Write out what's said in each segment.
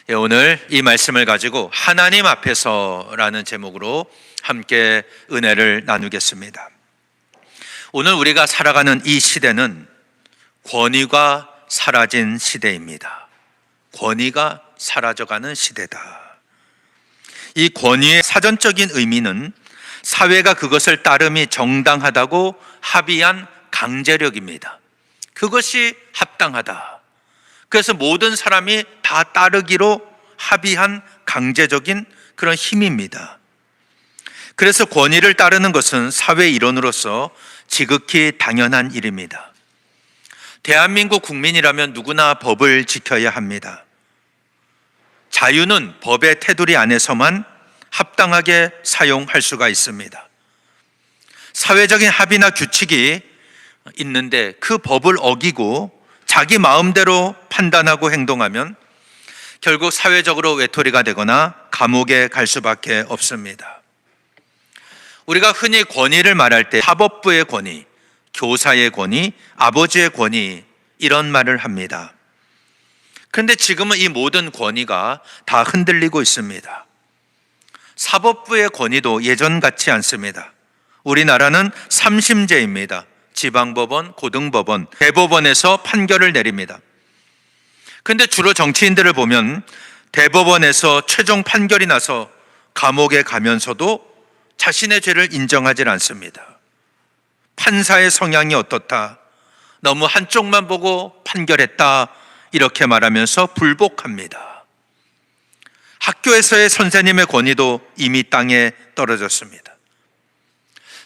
오늘 이 말씀을 가지고 하나님 앞에서라는 제목으로 함께 은혜를 나누겠습니다. 오늘 우리가 살아가는 이 시대는 권위가 사라진 시대입니다. 권위가 사라져가는 시대다. 이 권위의 사전적인 의미는 사회가 그것을 따름이 정당하다고 합의한 강제력입니다. 그것이 합당하다. 그래서 모든 사람이 다 따르기로 합의한 강제적인 그런 힘입니다. 그래서 권위를 따르는 것은 사회 일원으로서 지극히 당연한 일입니다. 대한민국 국민이라면 누구나 법을 지켜야 합니다. 자유는 법의 테두리 안에서만 합당하게 사용할 수가 있습니다. 사회적인 합의나 규칙이 있는데 그 법을 어기고 자기 마음대로 판단하고 행동하면 결국 사회적으로 외톨이가 되거나 감옥에 갈 수밖에 없습니다. 우리가 흔히 권위를 말할 때 사법부의 권위, 교사의 권위, 아버지의 권위 이런 말을 합니다. 그런데 지금은 이 모든 권위가 다 흔들리고 있습니다. 사법부의 권위도 예전 같지 않습니다. 우리나라는 3심제입니다. 지방법원, 고등법원, 대법원에서 판결을 내립니다. 그런데 주로 정치인들을 보면 대법원에서 최종 판결이 나서 감옥에 가면서도 자신의 죄를 인정하지 않습니다. 판사의 성향이 어떻다, 너무 한쪽만 보고 판결했다 이렇게 말하면서 불복합니다. 학교에서의 선생님의 권위도 이미 땅에 떨어졌습니다.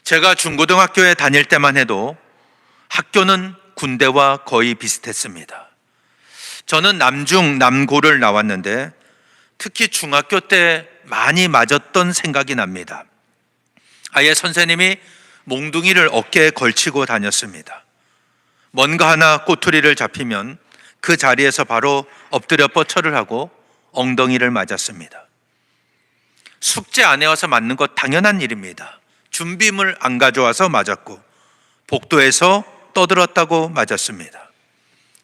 제가 중고등학교에 다닐 때만 해도 학교는 군대와 거의 비슷했습니다. 저는 남중, 남고를 나왔는데 특히 중학교 때 많이 맞았던 생각이 납니다. 아예 선생님이 몽둥이를 어깨에 걸치고 다녔습니다. 뭔가 하나 꼬투리를 잡히면 그 자리에서 바로 엎드려 뻗쳐를 하고 엉덩이를 맞았습니다. 숙제 안 해와서 맞는 것 당연한 일입니다. 준비물 안 가져와서 맞았고 복도에서 떠들었다고 맞았습니다.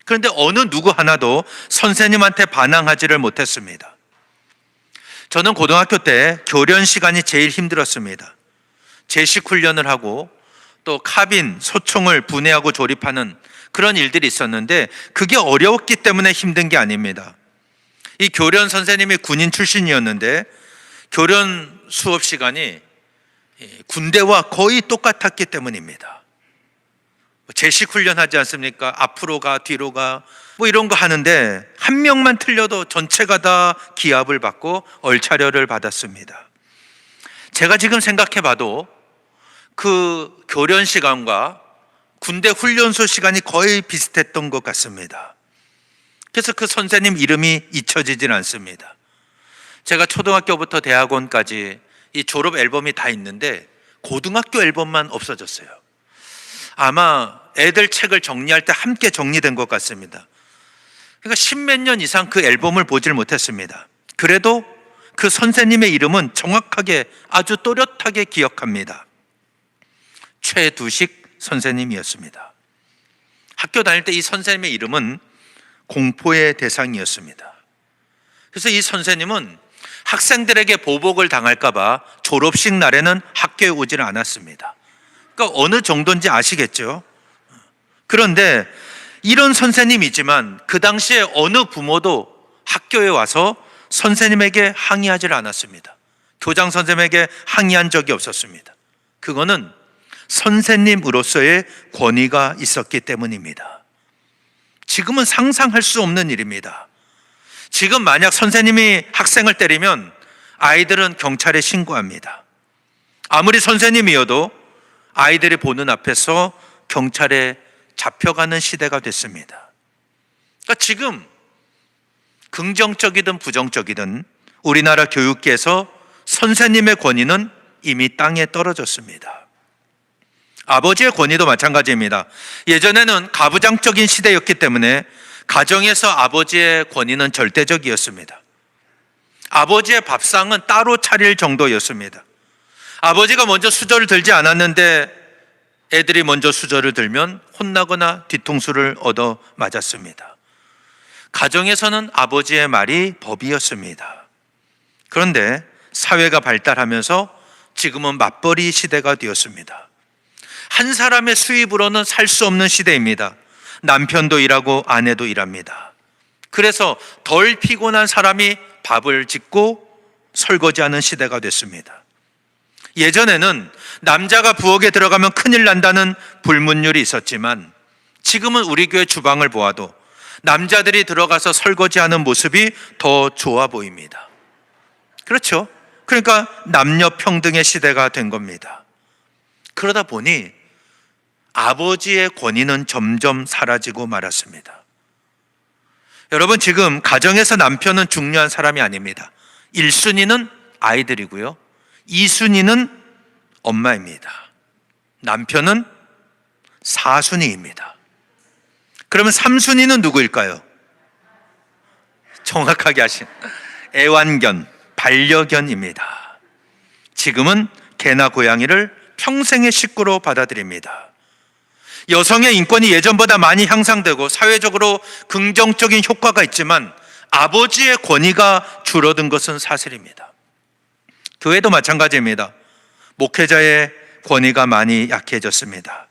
그런데 어느 누구 하나도 선생님한테 반항하지를 못했습니다. 저는 고등학교 때 교련 시간이 제일 힘들었습니다. 제식 훈련을 하고 또 카빈, 소총을 분해하고 조립하는 그런 일들이 있었는데 그게 어려웠기 때문에 힘든 게 아닙니다. 이 교련 선생님이 군인 출신이었는데 교련 수업 시간이 군대와 거의 똑같았기 때문입니다. 제식 훈련하지 않습니까? 앞으로 가, 뒤로 가, 뭐 이런 거 하는데 한 명만 틀려도 전체가 다 기합을 받고 얼차려를 받았습니다. 제가 지금 생각해 봐도 그 교련 시간과 군대 훈련소 시간이 거의 비슷했던 것 같습니다. 그래서 그 선생님 이름이 잊혀지진 않습니다. 제가 초등학교부터 대학원까지 이 졸업 앨범이 다 있는데 고등학교 앨범만 없어졌어요. 아마 애들 책을 정리할 때 함께 정리된 것 같습니다. 그러니까 십몇 년 이상 그 앨범을 보질 못했습니다. 그래도 그 선생님의 이름은 정확하게 아주 또렷하게 기억합니다. 최두식 선생님이었습니다. 학교 다닐 때 이 선생님의 이름은 공포의 대상이었습니다. 그래서 이 선생님은 학생들에게 보복을 당할까봐 졸업식 날에는 학교에 오지를 않았습니다. 그러니까 어느 정도인지 아시겠죠? 그런데 이런 선생님이지만 그 당시에 어느 부모도 학교에 와서 선생님에게 항의하지 않았습니다. 교장 선생님에게 항의한 적이 없었습니다. 그거는 선생님으로서의 권위가 있었기 때문입니다. 지금은 상상할 수 없는 일입니다. 지금 만약 선생님이 학생을 때리면 아이들은 경찰에 신고합니다. 아무리 선생님이어도 아이들이 보는 앞에서 경찰에 잡혀가는 시대가 됐습니다. 그러니까 지금 긍정적이든 부정적이든 우리나라 교육계에서 선생님의 권위는 이미 땅에 떨어졌습니다. 아버지의 권위도 마찬가지입니다. 예전에는 가부장적인 시대였기 때문에 가정에서 아버지의 권위는 절대적이었습니다. 아버지의 밥상은 따로 차릴 정도였습니다. 아버지가 먼저 수저를 들지 않았는데 애들이 먼저 수저를 들면 혼나거나 뒤통수를 얻어 맞았습니다. 가정에서는 아버지의 말이 법이었습니다. 그런데 사회가 발달하면서 지금은 맞벌이 시대가 되었습니다. 한 사람의 수입으로는 살 수 없는 시대입니다. 남편도 일하고 아내도 일합니다. 그래서 덜 피곤한 사람이 밥을 짓고 설거지하는 시대가 됐습니다. 예전에는 남자가 부엌에 들어가면 큰일 난다는 불문율이 있었지만 지금은 우리 교회 주방을 보아도 남자들이 들어가서 설거지하는 모습이 더 좋아 보입니다. 그렇죠? 그러니까 남녀 평등의 시대가 된 겁니다. 그러다 보니 아버지의 권위는 점점 사라지고 말았습니다. 여러분, 지금 가정에서 남편은 중요한 사람이 아닙니다. 1순위는 아이들이고요, 2순위는 엄마입니다. 남편은 4순위입니다. 그러면 3순위는 누구일까요? 정확하게 하신 애완견, 반려견입니다. 지금은 개나 고양이를 평생의 식구로 받아들입니다. 여성의 인권이 예전보다 많이 향상되고 사회적으로 긍정적인 효과가 있지만 아버지의 권위가 줄어든 것은 사실입니다. 교회도 마찬가지입니다. 목회자의 권위가 많이 약해졌습니다.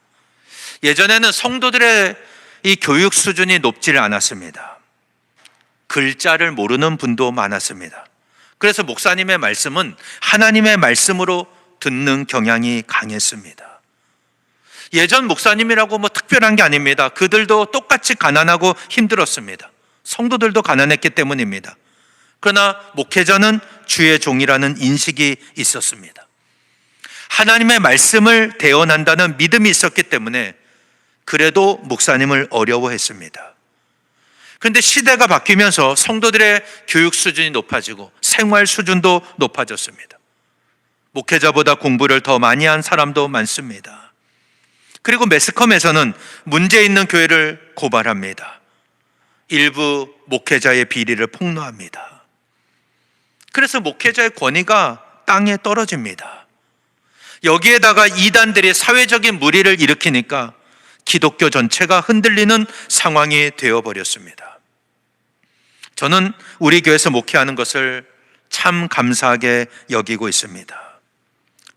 예전에는 성도들의 이 교육 수준이 높지를 않았습니다. 글자를 모르는 분도 많았습니다. 그래서 목사님의 말씀은 하나님의 말씀으로 듣는 경향이 강했습니다. 예전 목사님이라고 특별한 게 아닙니다. 그들도 똑같이 가난하고 힘들었습니다. 성도들도 가난했기 때문입니다. 그러나 목회자는 주의 종이라는 인식이 있었습니다. 하나님의 말씀을 대언한다는 믿음이 있었기 때문에 그래도 목사님을 어려워했습니다. 그런데 시대가 바뀌면서 성도들의 교육 수준이 높아지고 생활 수준도 높아졌습니다. 목회자보다 공부를 더 많이 한 사람도 많습니다. 그리고 매스컴에서는 문제 있는 교회를 고발합니다. 일부 목회자의 비리를 폭로합니다. 그래서 목회자의 권위가 땅에 떨어집니다. 여기에다가 이단들이 사회적인 물의를 일으키니까 기독교 전체가 흔들리는 상황이 되어버렸습니다. 저는 우리 교회에서 목회하는 것을 참 감사하게 여기고 있습니다.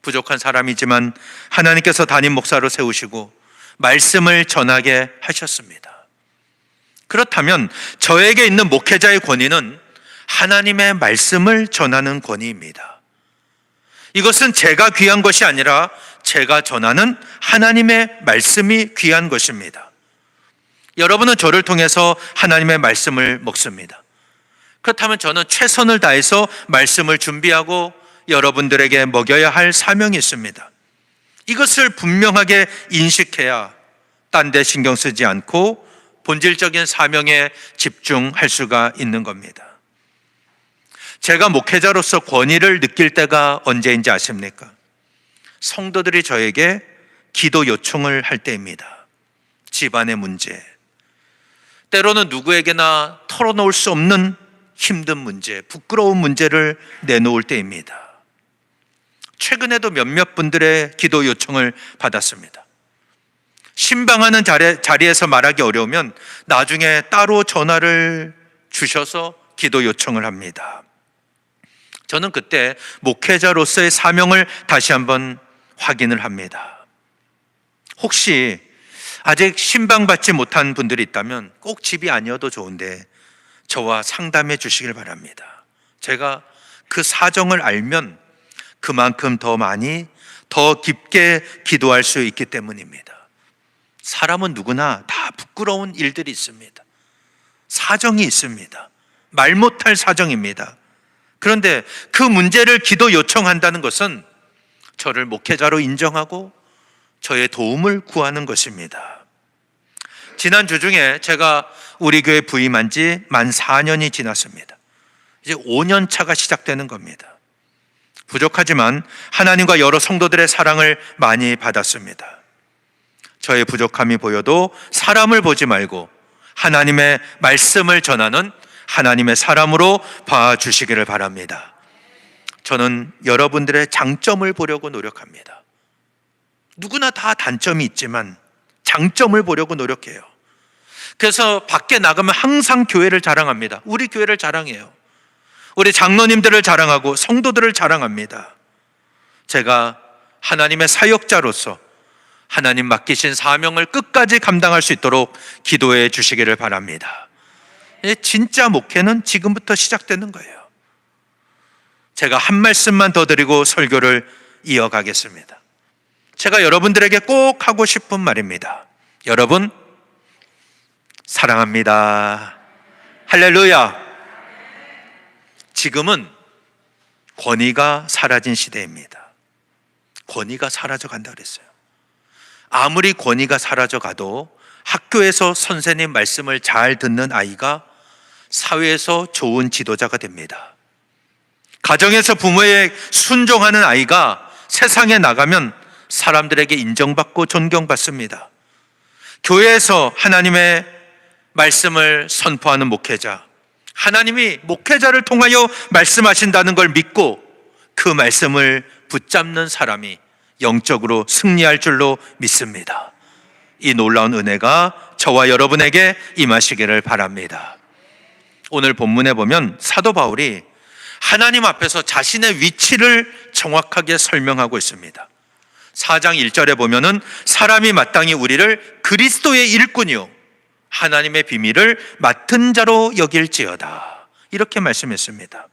부족한 사람이지만 하나님께서 담임 목사로 세우시고 말씀을 전하게 하셨습니다. 그렇다면 저에게 있는 목회자의 권위는 하나님의 말씀을 전하는 권위입니다. 이것은 제가 귀한 것이 아니라 제가 전하는 하나님의 말씀이 귀한 것입니다. 여러분은 저를 통해서 하나님의 말씀을 먹습니다. 그렇다면 저는 최선을 다해서 말씀을 준비하고 여러분들에게 먹여야 할 사명이 있습니다. 이것을 분명하게 인식해야 딴 데 신경 쓰지 않고 본질적인 사명에 집중할 수가 있는 겁니다. 제가 목회자로서 권위를 느낄 때가 언제인지 아십니까? 성도들이 저에게 기도 요청을 할 때입니다. 집안의 문제, 때로는 누구에게나 털어놓을 수 없는 힘든 문제, 부끄러운 문제를 내놓을 때입니다. 최근에도 몇몇 분들의 기도 요청을 받았습니다. 신방하는 자리에서 말하기 어려우면 나중에 따로 전화를 주셔서 기도 요청을 합니다. 저는 그때 목회자로서의 사명을 다시 한번 확인을 합니다. 혹시 아직 신방받지 못한 분들이 있다면 꼭 집이 아니어도 좋은데 저와 상담해 주시길 바랍니다. 제가 그 사정을 알면 그만큼 더 많이, 더 깊게 기도할 수 있기 때문입니다. 사람은 누구나 다 부끄러운 일들이 있습니다. 사정이 있습니다. 말 못할 사정입니다. 그런데 그 문제를 기도 요청한다는 것은 저를 목회자로 인정하고 저의 도움을 구하는 것입니다. 지난주 중에 제가 우리 교회 부임한 지 만 4년이 지났습니다. 이제 5년 차가 시작되는 겁니다. 부족하지만 하나님과 여러 성도들의 사랑을 많이 받았습니다. 저의 부족함이 보여도 사람을 보지 말고 하나님의 말씀을 전하는 하나님의 사람으로 봐주시기를 바랍니다. 저는 여러분들의 장점을 보려고 노력합니다. 누구나 다 단점이 있지만 장점을 보려고 노력해요. 그래서 밖에 나가면 항상 교회를 자랑합니다. 우리 교회를 자랑해요. 우리 장로님들을 자랑하고 성도들을 자랑합니다. 제가 하나님의 사역자로서 하나님 맡기신 사명을 끝까지 감당할 수 있도록 기도해 주시기를 바랍니다. 진짜 목회는 지금부터 시작되는 거예요. 제가 한 말씀만 더 드리고 설교를 이어가겠습니다. 제가 여러분들에게 꼭 하고 싶은 말입니다. 여러분, 사랑합니다. 할렐루야. 지금은 권위가 사라진 시대입니다. 권위가 사라져 간다 그랬어요. 아무리 권위가 사라져 가도 학교에서 선생님 말씀을 잘 듣는 아이가 사회에서 좋은 지도자가 됩니다. 가정에서 부모에 순종하는 아이가 세상에 나가면 사람들에게 인정받고 존경받습니다. 교회에서 하나님의 말씀을 선포하는 목회자, 하나님이 목회자를 통하여 말씀하신다는 걸 믿고 그 말씀을 붙잡는 사람이 영적으로 승리할 줄로 믿습니다. 이 놀라운 은혜가 저와 여러분에게 임하시기를 바랍니다. 오늘 본문에 보면 사도 바울이 하나님 앞에서 자신의 위치를 정확하게 설명하고 있습니다. 4장 1절에 보면은 사람이 마땅히 우리를 그리스도의 일꾼이요 하나님의 비밀을 맡은 자로 여길지어다, 이렇게 말씀했습니다.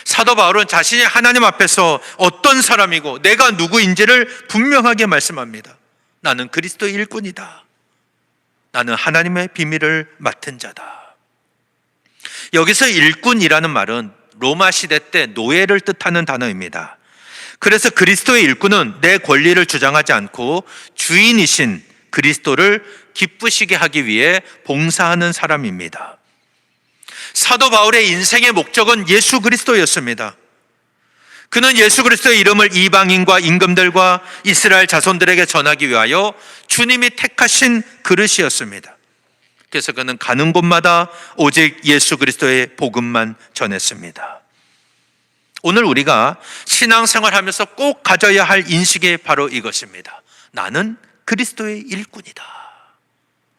사도 바울은 자신이 하나님 앞에서 어떤 사람이고 내가 누구인지를 분명하게 말씀합니다. 나는 그리스도의 일꾼이다. 나는 하나님의 비밀을 맡은 자다. 여기서 일꾼이라는 말은 로마 시대 때 노예를 뜻하는 단어입니다. 그래서 그리스도의 일꾼은 내 권리를 주장하지 않고 주인이신 그리스도를 기쁘시게 하기 위해 봉사하는 사람입니다. 사도 바울의 인생의 목적은 예수 그리스도였습니다. 그는 예수 그리스도의 이름을 이방인과 임금들과 이스라엘 자손들에게 전하기 위하여 주님이 택하신 그릇이었습니다. 그래서 그는 가는 곳마다 오직 예수 그리스도의 복음만 전했습니다. 오늘 우리가 신앙생활하면서 꼭 가져야 할 인식이 바로 이것입니다. 나는 그리스도의 일꾼이다.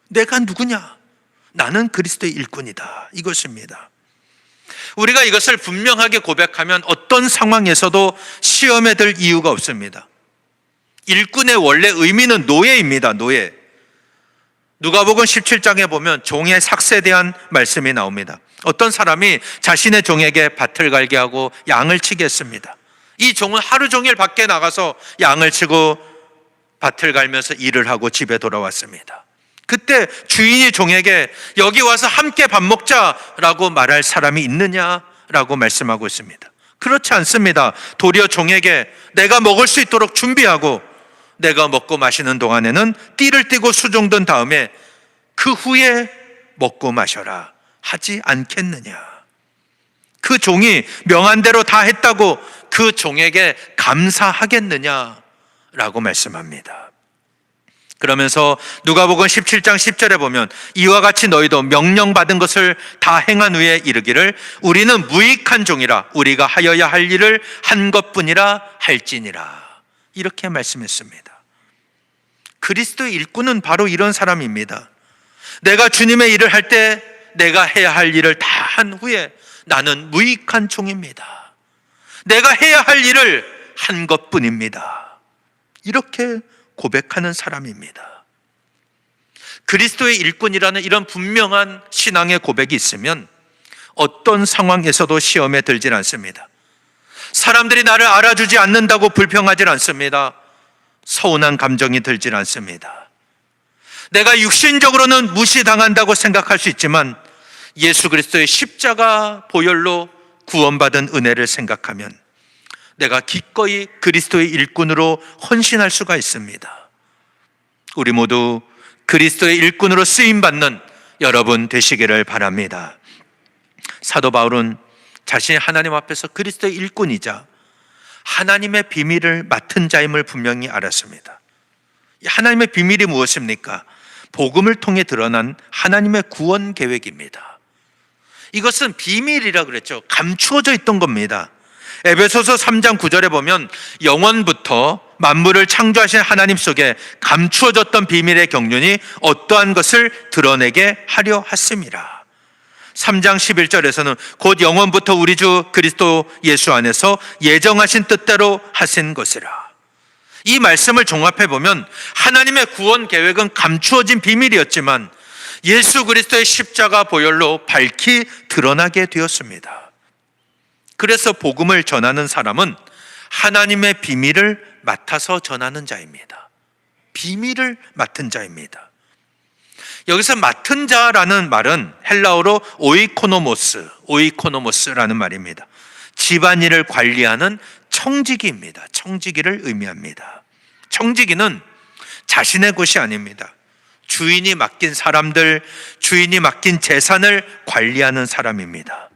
내가 누구냐? 나는 그리스도의 일꾼이다. 이것입니다. 우리가 이것을 분명하게 고백하면 어떤 상황에서도 시험에 들 이유가 없습니다. 일꾼의 원래 의미는 노예입니다. 노예. 누가복음 17장에 보면 종의 삭세에 대한 말씀이 나옵니다. 어떤 사람이 자신의 종에게 밭을 갈게 하고 양을 치게 했습니다. 이 종은 하루 종일 밖에 나가서 양을 치고 밭을 갈면서 일을 하고 집에 돌아왔습니다. 그때 주인이 종에게 여기 와서 함께 밥 먹자라고 말할 사람이 있느냐라고 말씀하고 있습니다. 그렇지 않습니다. 도리어 종에게 내가 먹을 수 있도록 준비하고 내가 먹고 마시는 동안에는 띠를 띠고 수종든 다음에 그 후에 먹고 마셔라 하지 않겠느냐. 그 종이 명한 대로 다 했다고 그 종에게 감사하겠느냐라고 말씀합니다. 그러면서 누가복음 17장 10절에 보면 이와 같이 너희도 명령받은 것을 다 행한 후에 이르기를 우리는 무익한 종이라 우리가 하여야 할 일을 한 것뿐이라 할지니라, 이렇게 말씀했습니다. 그리스도의 일꾼은 바로 이런 사람입니다. 내가 주님의 일을 할 때 내가 해야 할 일을 다 한 후에 나는 무익한 종입니다. 내가 해야 할 일을 한 것뿐입니다. 이렇게 고백하는 사람입니다. 그리스도의 일꾼이라는 이런 분명한 신앙의 고백이 있으면 어떤 상황에서도 시험에 들질 않습니다. 사람들이 나를 알아주지 않는다고 불평하질 않습니다. 서운한 감정이 들질 않습니다. 내가 육신적으로는 무시당한다고 생각할 수 있지만 예수 그리스도의 십자가 보혈로 구원받은 은혜를 생각하면 내가 기꺼이 그리스도의 일꾼으로 헌신할 수가 있습니다. 우리 모두 그리스도의 일꾼으로 쓰임받는 여러분 되시기를 바랍니다. 사도 바울은 자신이 하나님 앞에서 그리스도의 일꾼이자 하나님의 비밀을 맡은 자임을 분명히 알았습니다. 하나님의 비밀이 무엇입니까? 복음을 통해 드러난 하나님의 구원 계획입니다. 이것은 비밀이라 그랬죠. 감추어져 있던 겁니다. 에베소서 3장 9절에 보면 영원부터 만물을 창조하신 하나님 속에 감추어졌던 비밀의 경륜이 어떠한 것을 드러내게 하려 하심이라. 3장 11절에서는 곧 영원부터 우리 주 그리스도 예수 안에서 예정하신 뜻대로 하신 것이라. 이 말씀을 종합해 보면 하나님의 구원 계획은 감추어진 비밀이었지만 예수 그리스도의 십자가 보혈로 밝히 드러나게 되었습니다. 그래서 복음을 전하는 사람은 하나님의 비밀을 맡아서 전하는 자입니다. 비밀을 맡은 자입니다. 여기서 맡은 자라는 말은 헬라어로 오이코노모스라는 말입니다. 집안일을 관리하는 청지기입니다. 청지기를 의미합니다. 청지기는 자신의 것이 아닙니다. 주인이 맡긴 사람들, 주인이 맡긴 재산을 관리하는 사람입니다.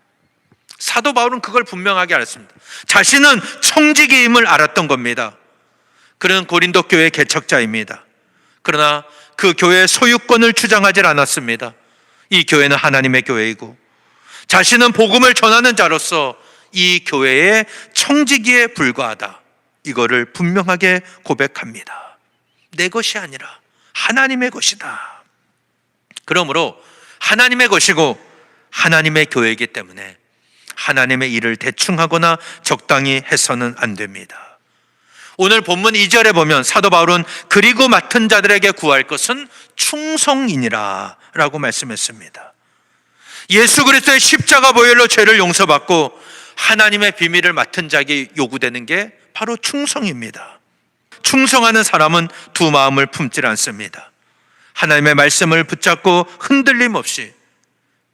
사도 바울은 그걸 분명하게 알았습니다. 자신은 청지기임을 알았던 겁니다. 그는 고린도 교회의 개척자입니다. 그러나 그 교회의 소유권을 주장하지 않았습니다. 이 교회는 하나님의 교회이고 자신은 복음을 전하는 자로서 이 교회의 청지기에 불과하다. 이거를 분명하게 고백합니다. 내 것이 아니라 하나님의 것이다. 그러므로 하나님의 것이고 하나님의 교회이기 때문에 하나님의 일을 대충 하거나 적당히 해서는 안 됩니다. 오늘 본문 2절에 보면 사도 바울은 그리고 맡은 자들에게 구할 것은 충성이니라 라고 말씀했습니다. 예수 그리스도의 십자가 보혈로 죄를 용서받고 하나님의 비밀을 맡은 자에게 요구되는 게 바로 충성입니다. 충성하는 사람은 두 마음을 품질 않습니다. 하나님의 말씀을 붙잡고 흔들림 없이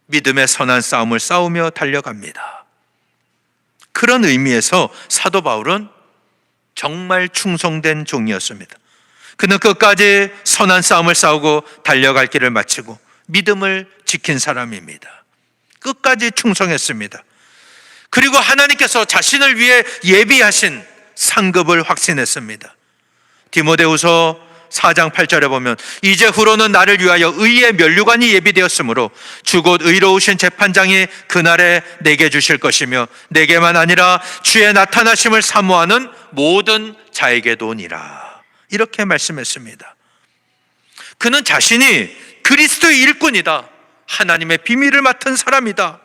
믿음의 선한 싸움을 싸우며 달려갑니다. 그런 의미에서 사도 바울은 정말 충성된 종이었습니다. 그는 끝까지 선한 싸움을 싸우고 달려갈 길을 마치고 믿음을 지킨 사람입니다. 끝까지 충성했습니다. 그리고 하나님께서 자신을 위해 예비하신 상급을 확신했습니다. 디모데후서 4장 8절에 보면 이제 후로는 나를 위하여 의의 면류관이 예비되었으므로 주 곧 의로우신 재판장이 그날에 내게 주실 것이며 내게만 아니라 주의 나타나심을 사모하는 모든 자에게도니라. 이렇게 말씀했습니다. 그는 자신이 그리스도의 일꾼이다. 하나님의 비밀을 맡은 사람이다.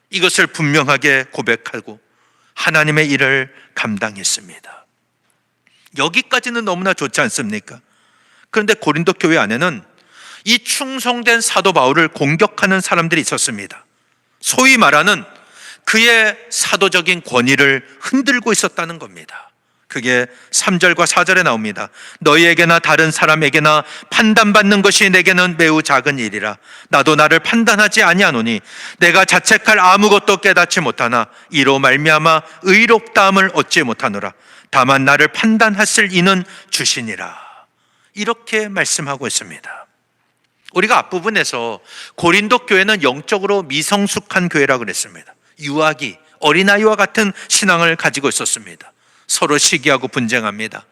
이것을 분명하게 고백하고 하나님의 일을 감당했습니다. 여기까지는 너무나 좋지 않습니까? 그런데 고린도 교회 안에는 이 충성된 사도 바울을 공격하는 사람들이 있었습니다. 소위 말하는 그의 사도적인 권위를 흔들고 있었다는 겁니다. 그게 3절과 4절에 나옵니다. 너희에게나 다른 사람에게나 판단받는 것이 내게는 매우 작은 일이라. 나도 나를 판단하지 아니하노니 내가 자책할 아무것도 깨닫지 못하나 이로 말미암아 의롭다함을 얻지 못하노라. 다만 나를 판단하실 이는 주시니라. 이렇게 말씀하고 있습니다. 우리가 앞부분에서 고린도 교회는 영적으로 미성숙한 교회라고 그랬습니다. 유아기, 어린아이와 같은 신앙을 가지고 있었습니다. 서로 시기하고 분쟁합니다.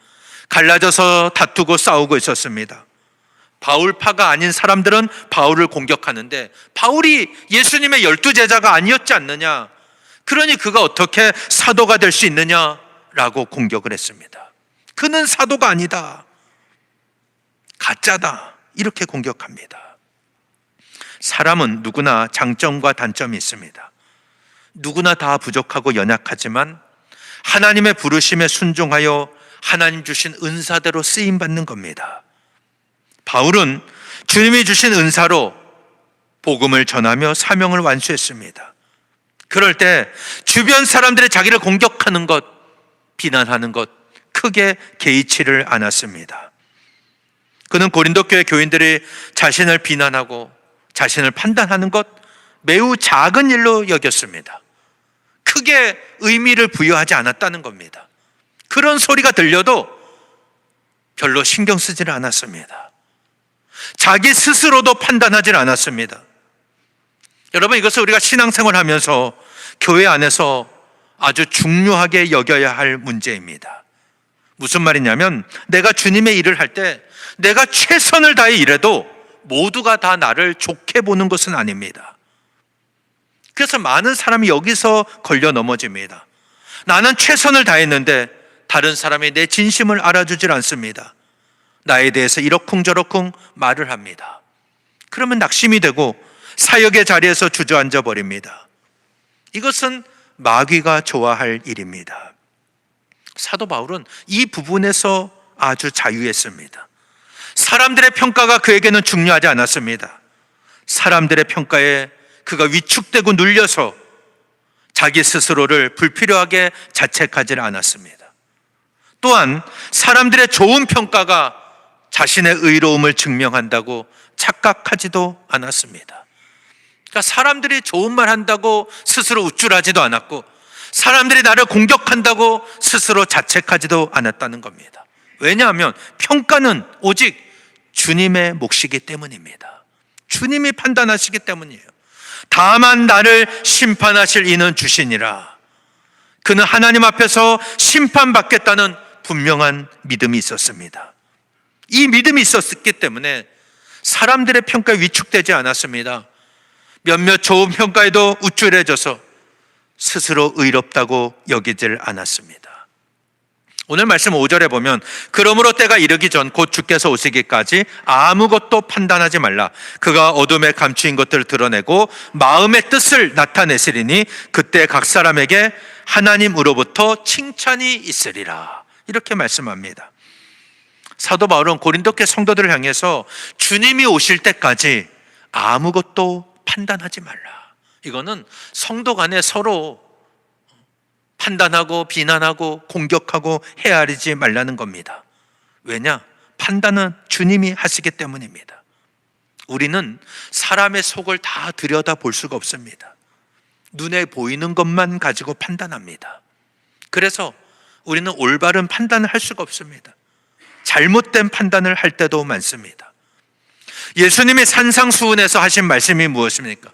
갈라져서 다투고 싸우고 있었습니다. 바울파가 아닌 사람들은 바울을 공격하는데 바울이 예수님의 12제자가 아니었지 않느냐, 그러니 그가 어떻게 사도가 될 수 있느냐라고 공격을 했습니다. 그는 사도가 아니다, 가짜다, 이렇게 공격합니다. 사람은 누구나 장점과 단점이 있습니다. 누구나 다 부족하고 연약하지만 하나님의 부르심에 순종하여 하나님 주신 은사대로 쓰임받는 겁니다. 바울은 주님이 주신 은사로 복음을 전하며 사명을 완수했습니다. 그럴 때 주변 사람들이 자기를 공격하는 것, 비난하는 것 크게 개의치를 않았습니다. 그는 고린도 교회 교인들이 자신을 비난하고 자신을 판단하는 것 매우 작은 일로 여겼습니다. 크게 의미를 부여하지 않았다는 겁니다. 그런 소리가 들려도 별로 신경 쓰지를 않았습니다. 자기 스스로도 판단하지 않았습니다. 여러분, 이것을 우리가 신앙생활 하면서 교회 안에서 아주 중요하게 여겨야 할 문제입니다. 무슨 말이냐면 내가 주님의 일을 할 때 내가 최선을 다해 일해도 모두가 다 나를 좋게 보는 것은 아닙니다. 그래서 많은 사람이 여기서 걸려 넘어집니다. 나는 최선을 다했는데 다른 사람이 내 진심을 알아주질 않습니다. 나에 대해서 이러쿵저러쿵 말을 합니다. 그러면 낙심이 되고 사역의 자리에서 주저앉아 버립니다. 이것은 마귀가 좋아할 일입니다. 사도 바울은 이 부분에서 아주 자유했습니다. 사람들의 평가가 그에게는 중요하지 않았습니다. 사람들의 평가에 그가 위축되고 눌려서 자기 스스로를 불필요하게 자책하지 않았습니다. 또한 사람들의 좋은 평가가 자신의 의로움을 증명한다고 착각하지도 않았습니다. 그러니까 사람들이 좋은 말 한다고 스스로 우쭐하지도 않았고, 사람들이 나를 공격한다고 스스로 자책하지도 않았다는 겁니다. 왜냐하면 평가는 오직 주님의 몫이기 때문입니다. 주님이 판단하시기 때문이에요. 다만 나를 심판하실 이는 주시니라. 그는 하나님 앞에서 심판받겠다는 분명한 믿음이 있었습니다. 이 믿음이 있었기 때문에 사람들의 평가에 위축되지 않았습니다. 몇몇 좋은 평가에도 우쭐해져서 스스로 의롭다고 여기질 않았습니다. 오늘 말씀 5절에 보면 그러므로 때가 이르기 전 곧 주께서 오시기까지 아무것도 판단하지 말라. 그가 어둠에 감추인 것들을 드러내고 마음의 뜻을 나타내시리니 그때 각 사람에게 하나님으로부터 칭찬이 있으리라. 이렇게 말씀합니다. 사도 바울은 고린도교 성도들을 향해서 주님이 오실 때까지 아무것도 판단하지 말라. 이거는 성도 간에 서로 판단하고 비난하고 공격하고 헤아리지 말라는 겁니다. 왜냐? 판단은 주님이 하시기 때문입니다. 우리는 사람의 속을 다 들여다볼 수가 없습니다. 눈에 보이는 것만 가지고 판단합니다. 그래서 우리는 올바른 판단을 할 수가 없습니다. 잘못된 판단을 할 때도 많습니다. 예수님이 산상수훈에서 하신 말씀이 무엇입니까?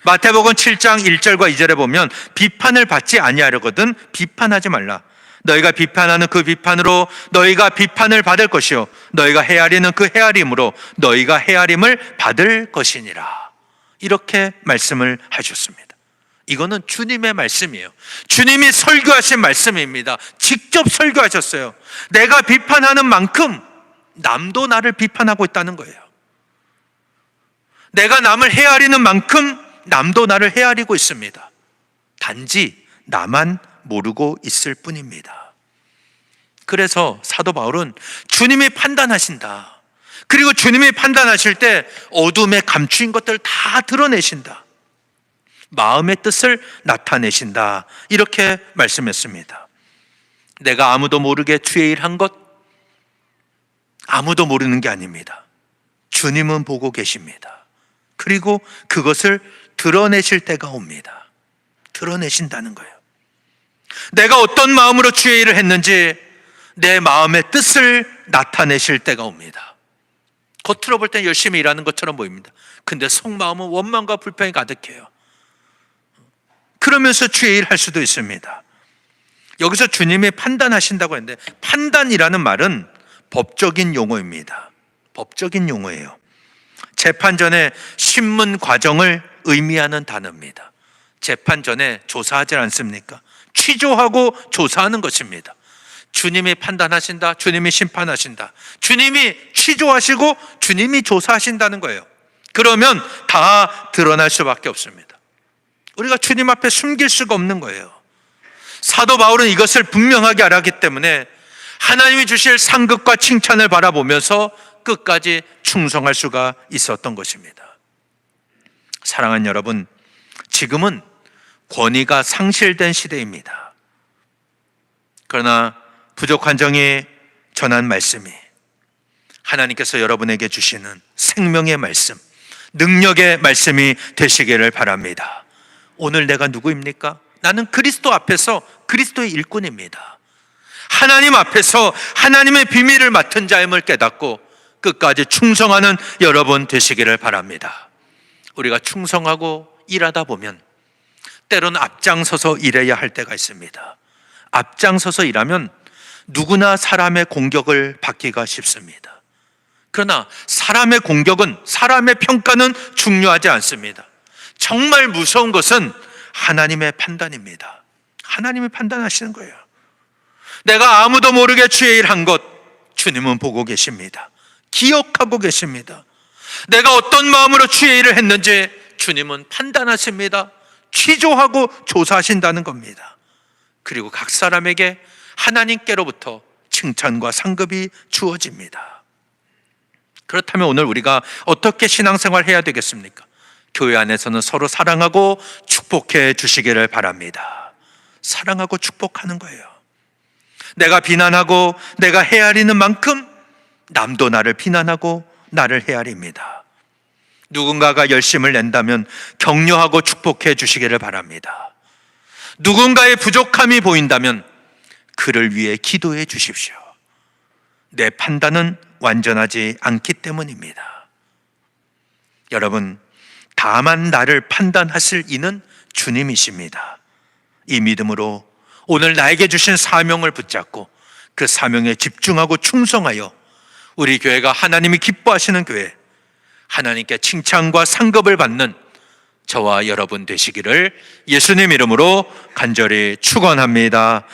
마태복음 7장 1절과 2절에 보면 비판을 받지 아니하려거든 비판하지 말라. 너희가 비판하는 그 비판으로 너희가 비판을 받을 것이요 너희가 헤아리는 그 헤아림으로 너희가 헤아림을 받을 것이니라. 이렇게 말씀을 하셨습니다. 이거는 주님의 말씀이에요. 주님이 설교하신 말씀입니다. 직접 설교하셨어요. 내가 비판하는 만큼 남도 나를 비판하고 있다는 거예요. 내가 남을 헤아리는 만큼 남도 나를 헤아리고 있습니다. 단지 나만 모르고 있을 뿐입니다. 그래서 사도 바울은 주님이 판단하신다. 그리고 주님이 판단하실 때 어둠에 감추인 것들을 다 드러내신다. 마음의 뜻을 나타내신다. 이렇게 말씀했습니다. 내가 아무도 모르게 주의 일 한 것, 아무도 모르는 게 아닙니다. 주님은 보고 계십니다. 그리고 그것을 드러내실 때가 옵니다. 드러내신다는 거예요. 내가 어떤 마음으로 주의 일을 했는지 내 마음의 뜻을 나타내실 때가 옵니다. 겉으로 볼 땐 열심히 일하는 것처럼 보입니다. 근데 속마음은 원망과 불평이 가득해요. 그러면서 주의 일을 할 수도 있습니다. 여기서 주님이 판단하신다고 했는데, 판단이라는 말은 법적인 용어입니다. 법적인 용어예요. 재판 전에 신문 과정을 의미하는 단어입니다. 재판 전에 조사하지 않습니까? 취조하고 조사하는 것입니다. 주님이 판단하신다, 주님이 심판하신다, 주님이 취조하시고 주님이 조사하신다는 거예요. 그러면 다 드러날 수밖에 없습니다. 우리가 주님 앞에 숨길 수가 없는 거예요. 사도 바울은 이것을 분명하게 알았기 때문에 하나님이 주실 상급과 칭찬을 바라보면서 끝까지 충성할 수가 있었던 것입니다. 사랑하는 여러분, 지금은 권위가 상실된 시대입니다. 그러나 부족한 정이 전한 말씀이 하나님께서 여러분에게 주시는 생명의 말씀, 능력의 말씀이 되시기를 바랍니다. 오늘 내가 누구입니까? 나는 그리스도 앞에서 그리스도의 일꾼입니다. 하나님 앞에서 하나님의 비밀을 맡은 자임을 깨닫고 끝까지 충성하는 여러분 되시기를 바랍니다. 우리가 충성하고 일하다 보면 때로는 앞장서서 일해야 할 때가 있습니다. 앞장서서 일하면 누구나 사람의 공격을 받기가 쉽습니다. 그러나 사람의 공격은, 사람의 평가는 중요하지 않습니다. 정말 무서운 것은 하나님의 판단입니다. 하나님이 판단하시는 거예요. 내가 아무도 모르게 주의 일 한 것 주님은 보고 계십니다. 기억하고 계십니다. 내가 어떤 마음으로 주의 일을 했는지 주님은 판단하십니다. 취조하고 조사하신다는 겁니다. 그리고 각 사람에게 하나님께로부터 칭찬과 상급이 주어집니다. 그렇다면 오늘 우리가 어떻게 신앙생활 해야 되겠습니까? 교회 안에서는 서로 사랑하고 축복해 주시기를 바랍니다. 사랑하고 축복하는 거예요. 내가 비난하고 내가 헤아리는 만큼 남도 나를 비난하고 나를 헤아립니다. 누군가가 열심을 낸다면 격려하고 축복해 주시기를 바랍니다. 누군가의 부족함이 보인다면 그를 위해 기도해 주십시오. 내 판단은 완전하지 않기 때문입니다. 여러분, 다만 나를 판단하실 이는 주님이십니다. 이 믿음으로 오늘 나에게 주신 사명을 붙잡고 그 사명에 집중하고 충성하여 우리 교회가 하나님이 기뻐하시는 교회, 하나님께 칭찬과 상급을 받는 저와 여러분 되시기를 예수님 이름으로 간절히 축원합니다.